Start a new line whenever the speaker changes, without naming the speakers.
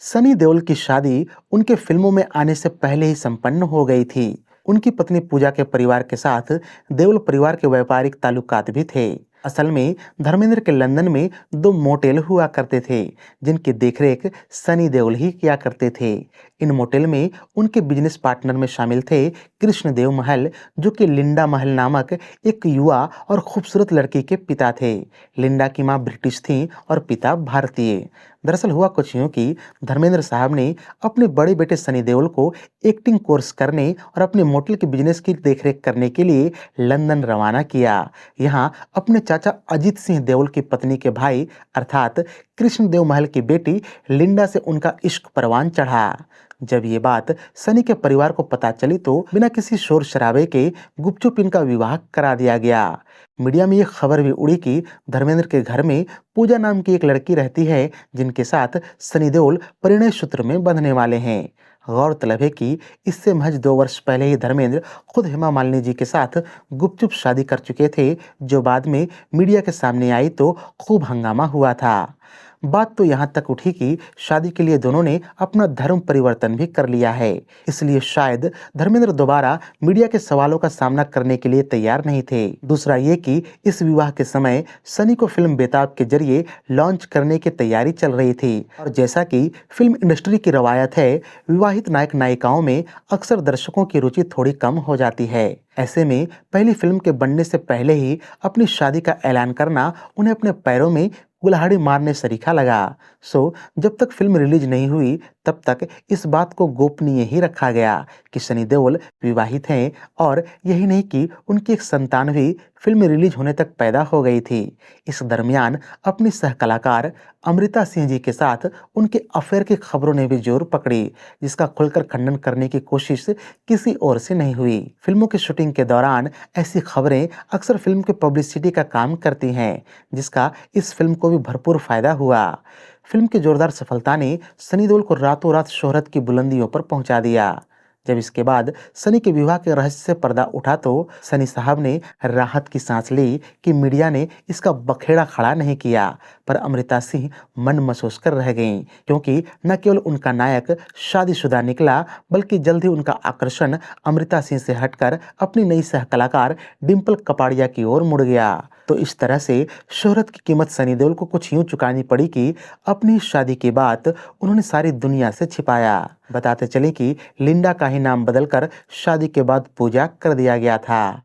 सनी देओल की शादी उनके फिल्मों में आने से पहले ही संपन्न हो गई थी। उनकी पत्नी पूजा के परिवार के साथ देओल परिवार के व्यापारिक ताल्लुकात भी थे। असल में धर्मेंद्र के लंदन में दो मोटेल हुआ करते थे, जिनकी देखरेख सनी देओल ही किया करते थे। इन मोटेल में उनके बिजनेस पार्टनर में शामिल थे कृष्णदेव महल, जो कि लिंडा महल नामक एक युवा और खूबसूरत लड़की के पिता थे। लिंडा की मां ब्रिटिश थीं और पिता भारतीय। दरअसल हुआ कुछ यूं कि धर्मेंद्र साहब ने अपने बड़े बेटे सनी देओल को एक्टिंग कोर्स करने और अपने मोटेल के बिजनेस की देखरेख करने के लिए लंदन रवाना किया। यहाँ अपने चाचा अजीत सिंह देओल की पत्नी के भाई अर्थात कृष्णदेव महल की बेटी लिंडा से उनका इश्क परवान चढ़ा। जब ये बात सनी के परिवार को पता चली तो बिना किसी शोर शराबे के गुपचुप इनका विवाह करा दिया गया। मीडिया में ये खबर भी उड़ी कि धर्मेंद्र के घर में पूजा नाम की एक लड़की रहती है, जिनके साथ सनी देओल परिणय सूत्र में बंधने वाले हैं। गौरतलब है कि इससे महज 2 वर्ष पहले ही धर्मेंद्र खुद हेमा मालिनी जी के साथ गुपचुप शादी कर चुके थे, जो बाद में मीडिया के सामने आई तो खूब हंगामा हुआ था। बात तो यहाँ तक उठी कि शादी के लिए दोनों ने अपना धर्म परिवर्तन भी कर लिया है। इसलिए शायद धर्मेंद्र दोबारा मीडिया के सवालों का सामना करने के लिए तैयार नहीं थे। दूसरा ये कि इस विवाह के समय सनी को फिल्म बेताब के जरिए लॉन्च करने की तैयारी चल रही थी और जैसा कि फिल्म इंडस्ट्री की रवायत है, विवाहित नायक नायिकाओं में अक्सर दर्शकों की रुचि थोड़ी कम हो जाती है। ऐसे में पहली फिल्म के बनने से पहले ही अपनी शादी का ऐलान करना उन्हें अपने पैरों में कुल्हाड़ी मारने सरीखा लगा। जब तक फिल्म रिलीज नहीं हुई तब तक इस बात को गोपनीय ही रखा गया कि सनी देओल विवाहित हैं और यही नहीं कि उनकी एक संतान भी फिल्म रिलीज होने तक पैदा हो गई थी। इस दरमियान अपनी सहकलाकार अमृता सिंह जी के साथ उनके अफेयर की खबरों ने भी जोर पकड़ी, जिसका खुलकर खंडन करने की कोशिश किसी और से नहीं हुई। फिल्मों की शूटिंग के दौरान ऐसी खबरें अक्सर फिल्म के पब्लिसिटी का काम करती हैं, जिसका इस फिल्म को भी भरपूर फायदा हुआ। फिल्म की जोरदार सफलता ने सनी देओल को रातों रात शोहरत की बुलंदियों पर पहुंचा दिया। जब इसके बाद सनी के विवाह के रहस्य से पर्दा उठा तो सनी साहब ने राहत की सांस ली कि मीडिया ने इसका बखेड़ा खड़ा नहीं किया, पर अमृता सिंह मन महसूस कर रह गईं, क्योंकि न केवल उनका नायक शादीशुदा निकला बल्कि जल्द ही उनका आकर्षण अमृता सिंह से हटकर अपनी नई सहकलाकार डिंपल कपाड़िया की ओर मुड़ गया। तो इस तरह से शोहरत की कीमत सनी देओल को कुछ यूं चुकानी पड़ी कि अपनी शादी की बात उन्होंने सारी दुनिया से छिपाया। बताते चले कि लिंडा का ही नाम बदलकर शादी के बाद पूजा कर दिया गया था।